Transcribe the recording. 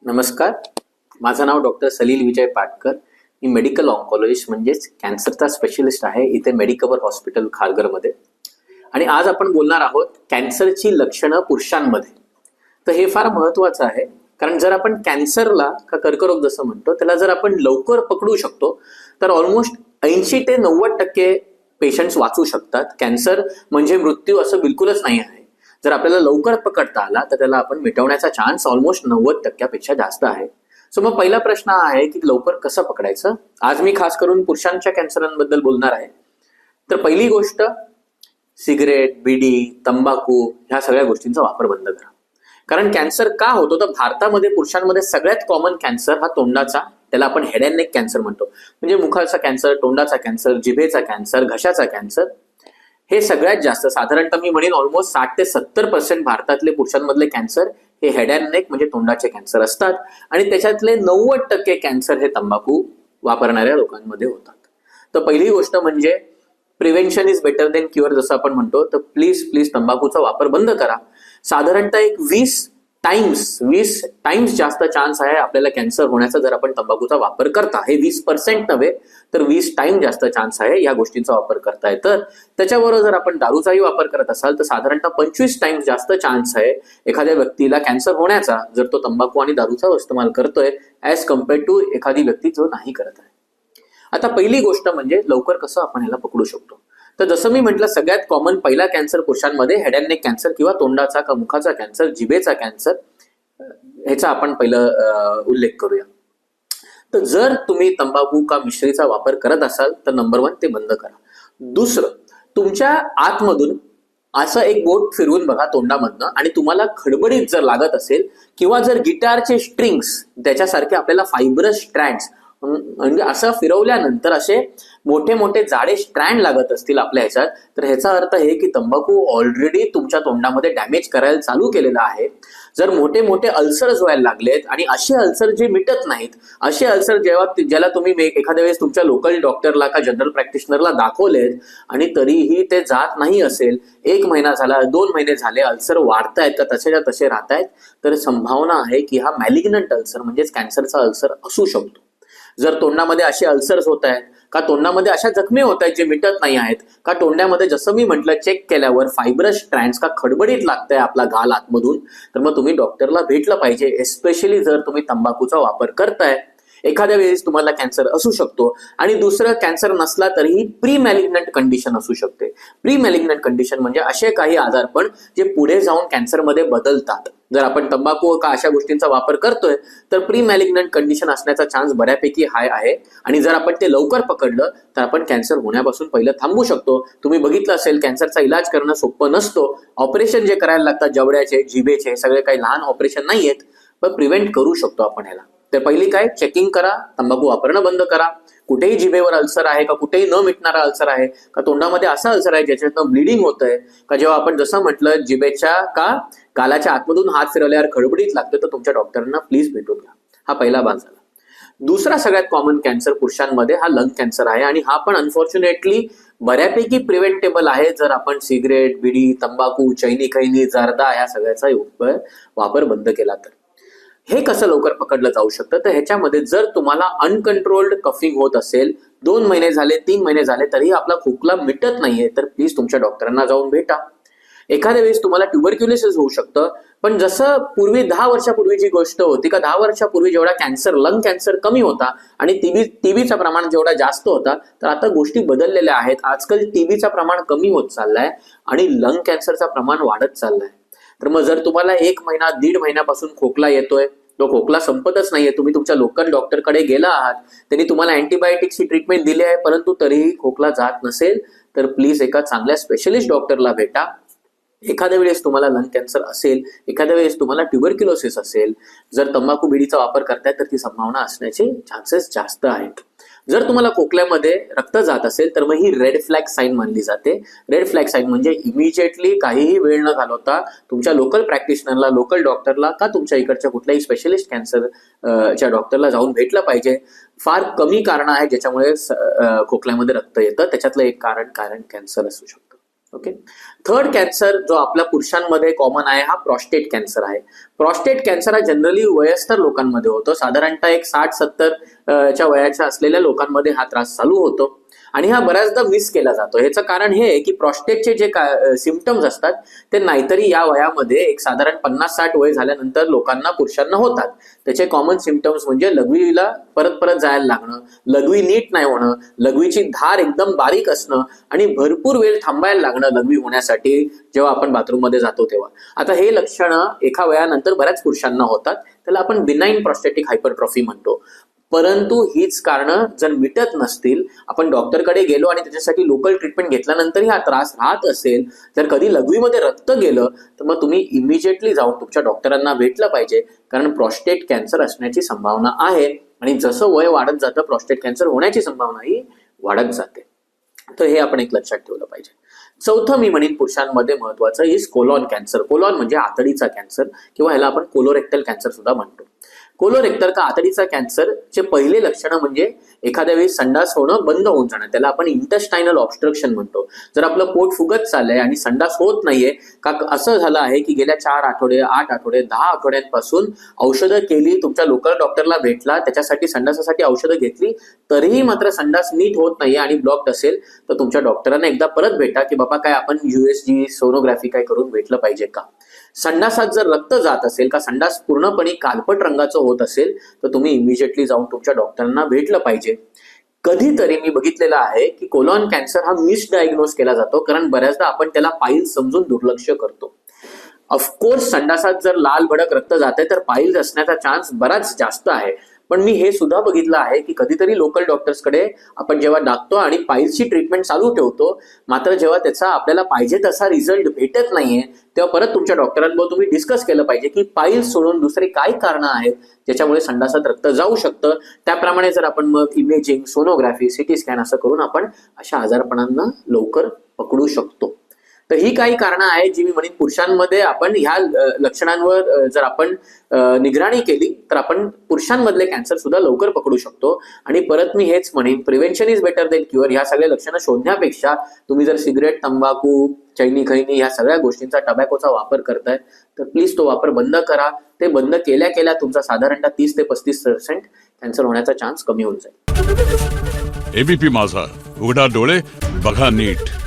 नमस्कार. माझं नाव डॉक्टर सलील विजय पाटकर. मी medical oncologist म्हणजेच कॅन्सरचा स्पेशलिस्ट आहे इथे मेडिकवर हॉस्पिटल खारघरमध्ये. आणि आज आपण बोलणार आहोत कॅन्सरची लक्षणं पुरुषांमध्ये. तर हे फार महत्वाचं आहे, कारण जर आपण कॅन्सरला का कर्करोग जसं म्हणतो त्याला जर आपण लवकर पकडू शकतो तर ऑलमोस्ट 80 ते 90% पेशंट्स वाचू शकतात. कॅन्सर म्हणजे मृत्यू असं बिलकुलच नाही आहे. जर आपल्याला लवकर पकडता आला तर त्याला आपण मिटवण्याचा चान्स ऑलमोस्ट 90% जास्त आहे. सो मग पहिला प्रश्न हा आहे की लवकर कसं पकडायचं. आज मी खास करून पुरुषांच्या कॅन्सरांबद्दल बोलणार आहे. तर पहिली गोष्ट, सिगरेट, बिडी, तंबाखू ह्या सगळ्या गोष्टींचा वापर बंद करा. कारण कॅन्सर का होतो तर भारतामध्ये पुरुषांमध्ये सगळ्यात कॉमन कॅन्सर हा तोंडाचा, त्याला आपण हेड अँड नेक कॅन्सर म्हणतो. म्हणजे मुखाचा कॅन्सर, तोंडाचा कॅन्सर, जिभेचा कॅन्सर, घशाचा कॅन्सर हे सगळ्यात जास्त, साधारणतः मी म्हणेन ऑलमोस्ट 60 ते 70% भारतातले पुरुषांमधले कॅन्सर हे हेड अँड नेक म्हणजे तोंडाचे कॅन्सर असतात. आणि त्याच्यातले 90% कॅन्सर हे तंबाखू वापरणाऱ्या लोकांमध्ये होतात. तर पहिली गोष्ट म्हणजे prevention is better than cure जसं आपण म्हणतो. तर प्लीज तंबाखूचा वापर बंद करा. साधारणतः एक 20 टाइम्स जास्त चान्स आहे आपल्याला कॅन्सर होण्याचा जर आपण तंबाखूचा वापर करता. हे 20% नव्हे तर 20 टाइम जास्त चान्स आहे या गोष्टींचा वापर करताय. तर त्याच्याबरोबर जर आपण दारूचाही वापर करत असाल तर साधारणतः 25 टाइम्स जास्त चान्स आहे एखाद्या व्यक्तीला कॅन्सर होण्याचा जर तो तंबाखू आणि दारूचा इस्तेमाल करतोय ऍज कम्पेअर्ड टू एखादी व्यक्ती जो नाही करत आहे. आता पहिली गोष्ट म्हणजे लवकर कसं आपण ह्याला पकडू शकतो. तर जसं मी म्हटलं सगळ्यात कॉमन पहिला कॅन्सर पुरुषांमध्ये हेड अँड नेक कॅन्सर किंवा तोंडाचा का मुखाचा कॅन्सर, जिभेचा कॅन्सर, ह्याचा आपण पहिलं उल्लेख करूया. तर जर तुम्ही तंबाखू का मिश्रीचा वापर करत असाल तर नंबर 1 ते बंद करा. दुसरं, तुमच्या आतमधून असं एक बोट फिरवून बघा तोंडामधनं आणि तुम्हाला खडबडीत जर लागत असेल किंवा जर गिटारचे स्ट्रिंग्स त्याच्यासारखे आपल्याला फायबरस स्ट्रँड्स म्हणजे असं फिरवल्यानंतर असे मोठे मोठे जाडे स्ट्रँड लागत असतील आपल्या ह्याच्यात, तर ह्याचा अर्थ हे की तंबाखू ऑलरेडी तुमच्या तोंडामध्ये डॅमेज करायला चालू केलेला आहे. जर मोठे मोठे अल्सर्स व्हायला लागलेत आणि असे अल्सर जे मिटत नाहीत, असे अल्सर ज्याला तुम्ही एखाद्या वेळेस तुमच्या लोकल डॉक्टरला का जनरल प्रॅक्टिशनरला दाखवलेत आणि तरीही ते जात नाही असेल, 1 महिना झाला, 2 महिने झाले, अल्सर वाढतायत का तसेच्या तसे राहतायत, तर संभावना आहे की हा मॅलिग्नंट अल्सर म्हणजेच कॅन्सरचा अल्सर असू शकतो. जर तोंडामध्ये असे अल्सर्स होत आहेत का, तोंडामध्ये अशा जखमी होत आहेत जे मिटत नाही आहेत का, तोंडामध्ये जसं मी म्हटलं चेक केल्यावर फायबरस स्ट्रँड्स का खडबडीत लागतंय आपला गाल आतमधून, तर मग तुम्ही डॉक्टरला भेटलं पाहिजे. एस्पेशली जर तुम्ही तंबाखूचा वापर करताय. एखाद्या वेळेस तुम्हाला कॅन्सर असू शकतो. आणि दुसरं, कॅन्सर नसला तरीही प्री मॅलिग्नंट कंडिशन असू शकते. प्री मॅलिग्नंट कंडिशन म्हणजे असे काही आजारपण जे पुढे जाऊन कॅन्सरमध्ये बदलतात. जर आपण तंबाखू का अशा गोष्टींचा वापर करतोय तर प्री मॅलिग्नंट कंडिशन असण्याचा चान्स बऱ्यापैकी हाय आहे. आणि जर आपण ते लवकर पकडलं तर आपण कॅन्सर होण्यापासून पहिलं थांबू शकतो. तुम्ही बघितलं असेल कॅन्सरचा इलाज करणं सोपं नसतो. ऑपरेशन जे करायला लागतात जबड्याचे, जिभेचे, सगळे काही लहान ऑपरेशन नाही आहेत, पण प्रिव्हेंट करू शकतो आपण ह्याला. तर पहिली काय, चेकिंग करा, तंबाखू वापरणं बंद करा. कुठेही जिभेवर अल्सर आहे का, कुठेही न मिटणारा अल्सर आहे का, तोंडामध्ये असा अल्सर आहे ज्याच्यातनं ब्लिडिंग होतंय का, जेव्हा आपण जसं म्हटलं जिभेच्या का गालाच्या आतमधून हात फिरवल्यावर खडबडीत लागतं, तर तुमच्या डॉक्टरांना प्लीज भेटून घ्या. हा पहिला भाग झाला. दुसरा सगळ्यात कॉमन कॅन्सर पुरुषांमध्ये हा लंग कॅन्सर आहे. आणि हा पण अनफॉर्च्युनेटली बऱ्यापैकी प्रिव्हेंटेबल आहे जर आपण सिगरेट, बिडी, तंबाखू, चैनी खैनी, जर्दा या सगळ्याचा वापर बंद केला तर. हे कसं लवकर पकडलं जाऊ शकतं, तर ह्याच्यामध्ये जर तुम्हाला अनकंट्रोल्ड कफिंग होत असेल, 2 महिने झाले, 3 महिने झाले तरीही आपला खोकला मिटत नाहीये, तर प्लीज तुमच्या डॉक्टरांना जाऊन भेटा. एखाद्या वेळेस तुम्हाला ट्युबरक्युलोसिस होऊ शकतं. पण जसं पूर्वी 10 वर्षापूर्वीची गोष्ट होती का, 10 वर्षापूर्वी जेवढा कॅन्सर, लंग कॅन्सर कमी होता आणि टीबीचा प्रमाण जेवढा जास्त होता, तर आता गोष्टी बदललेल्या आहेत. आजकाल टीबीचा प्रमाण कमी होत चाललाय आणि लंग कॅन्सरचा प्रमाण वाढत चाललाय. तर मग जर तुम्हाला 1 महिना, 1.5 महिन्यापासून खोकला येतोय, तो खोकला संपतच नाहीये, तुम्ही तुमच्या लोकल डॉक्टरकडे गेला आहात, त्यांनी तुम्हाला अँटीबायोटिक्सची ट्रीटमेंट दिली आहे, परंतु तरीही खोकला जात नसेल, तर प्लीज एका चांगल्या स्पेशलिस्ट डॉक्टरला भेटा. एखाद्या वेळेस तुम्हाला लंग कॅन्सर असेल, एखाद्या वेळेस तुम्हाला ट्युबरक्युलोसिस असेल, जर तंबाखू बिडीचा वापर करताय तर ती संभावना असण्याचे चान्सेस जास्त आहेत. जर तुम्हाला खोकल्यामध्ये रक्त जात असेल तर मग ही रेड फ्लॅग साईन मानली जाते. रेड फ्लॅग साईन म्हणजे इमिजिएटली काहीही वेळ न घालवता तुमच्या लोकल प्रॅक्टिशनरला, लोकल डॉक्टरला का तुमच्या इकडच्या कुठल्याही स्पेशलिस्ट कॅन्सरच्या डॉक्टरला जाऊन भेटलं पाहिजे. फार कमी कारण आहे ज्याच्यामुळे खोकल्यामध्ये रक्त येतं, त्याच्यातलं एक कारण कॅन्सर असू शकतं. ओके. थर्ड कॅन्सर जो आपल्या पुरुषांमध्ये कॉमन आहे हा प्रॉस्टेट कॅन्सर आहे. प्रॉस्टेट कॅन्सर हा जनरली वयस्कर लोकांमध्ये होतो. साधारणतः एक 60-70 च्या वयाच्या असलेल्या लोकांमध्ये हा त्रास चालू होतो आणि हा बऱ्याचदा मिस केला जातो. ह्याचं कारण हे आहे की प्रॉस्टेटचे जे सिम्पटम्स असतात ते नाहीतरी या वयामध्ये एक साधारण 50-60 वय झाल्यानंतर लोकांना पुरुषांना होतात. त्याचे कॉमन सिम्पटम्स म्हणजे लघवीला परत परत जायला लागणं, लघवी नीट नाही होणं, लघवीची धार एकदम बारीक असणं आणि भरपूर वेळ थांबायला लागणं लघवी होण्यासाठी जेव्हा आपण बाथरूममध्ये जातो तेव्हा. आता हे लक्षणं एका वयानंतर बऱ्याच पुरुषांना होतात. त्याला आपण बिनाइन प्रॉस्टेटिक हायपरट्रॉफी म्हणतो. परंतु हीच कारणं जर मिटत नसतील, आपण डॉक्टरकडे गेलो आणि त्याच्यासाठी लोकल ट्रीटमेंट घेतल्यानंतरही हा त्रास राहत असेल, जर कधी लघवीमध्ये रक्त गेलं तर मग तुम्ही इमिजिएटली जाऊन तुमच्या डॉक्टरांना भेटलं पाहिजे. कारण प्रॉस्टेट कॅन्सर असण्याची संभावना आहे आणि जसं वय वाढत जातं प्रॉस्टेट कॅन्सर होण्याची संभावनाही वाढत जाते. तर हे आपण एक लक्षात ठेवलं पाहिजे. चौथं मी म्हणेन पुरुषांमध्ये महत्वाचं इज कोलॉन कॅन्सर. कोलॉन म्हणजे आतडीचा कॅन्सर किंवा ह्याला आपण कोलोरेक्टल कॅन्सर सुद्धा म्हणतो. कोलोरेक्टल का आतडीचा कॅन्सरचे पहिले लक्षणं म्हणजे एखाद्या वेळी संडास होणं बंद होऊन जाणं, त्याला आपण इंटेस्टायनल ऑब्स्ट्रक्शन म्हणतो. जर आपलं पोट फुगत चाललंय आणि संडास होत नाहीये का, असं झालं आहे की गेल्या 4 आठवडे 8 आठवडे 10 आठवड्यांपासून औषधं केली, तुमच्या लोकल डॉक्टरला भेटला, त्याच्यासाठी संडासासाठी औषधं घेतली, तरीही मात्र संडास नीट होत नाहीये आणि ब्लॉक्ड असेल तर तुमच्या डॉक्टरांना एकदा परत भेटा की बाबा काय आपण USG सोनोग्राफी काय करून भेटलं पाहिजे का. संडासात जर रक्त जात असेल का, संडास पूर्णपणे कालपट रंगाचं होत असेल तर तुम्ही इमिजिएटली जाऊन तुमच्या डॉक्टरांना भेटलं पाहिजे. कधीतरी मी बघितलेलं आहे की कोलॉन कॅन्सर हा मिसडायग्नोज केला जातो, कारण बऱ्याचदा आपण त्याला पाईल्स समजून दुर्लक्ष करतो. ऑफकोर्स संडासात जर लाल भडक रक्त जाते तर पाईल्स असण्याचा चान्स बराच जास्त आहे. पण मी हे सुद्धा बघितलं आहे की कधीतरी लोकल डॉक्टर्सकडे आपण जेव्हा टाकतो आणि पाईल्सची ट्रीटमेंट चालू ठेवतो, मात्र जेव्हा त्याचा आपल्याला पाहिजे तसा रिझल्ट भेटत नाहीये तेव्हा परत तुमच्या डॉक्टरांबरोबर तुम्ही डिस्कस केलं पाहिजे की पाईल्स सोडून दुसरे काय कारणं आहेत ज्याच्यामुळे संडासात रक्त जाऊ शकतं. त्याप्रमाणे जर आपण मग इमेजिंग, सोनोग्राफी, CT स्कॅन असं करून आपण अशा आजारपणांना लवकर पकडू शकतो. तर ही काही कारणं आहेत जी मी म्हणेन पुरुषांमध्ये आपण ह्या लक्षणांवर जर आपण निगराणी केली तर आपण पुरुषांमधले कॅन्सर सुद्धा लवकर पकडू शकतो. आणि परत मी हेच म्हणेन, prevention is better than cure. ह्या सगळ्या लक्षणं शोधण्यापेक्षा तुम्ही जर सिगरेट, तंबाखू, चैनी खैनी ह्या सगळ्या गोष्टींचा, टबॅकोचा वापर करताय तर प्लीज तो वापर बंद करा. ते बंद केल्या केल्या तुमचा साधारणतः 30 ते 35% कॅन्सर होण्याचा चान्स कमी होऊन जाईल. ABP माझा, उघडा डोळे बघा नीट.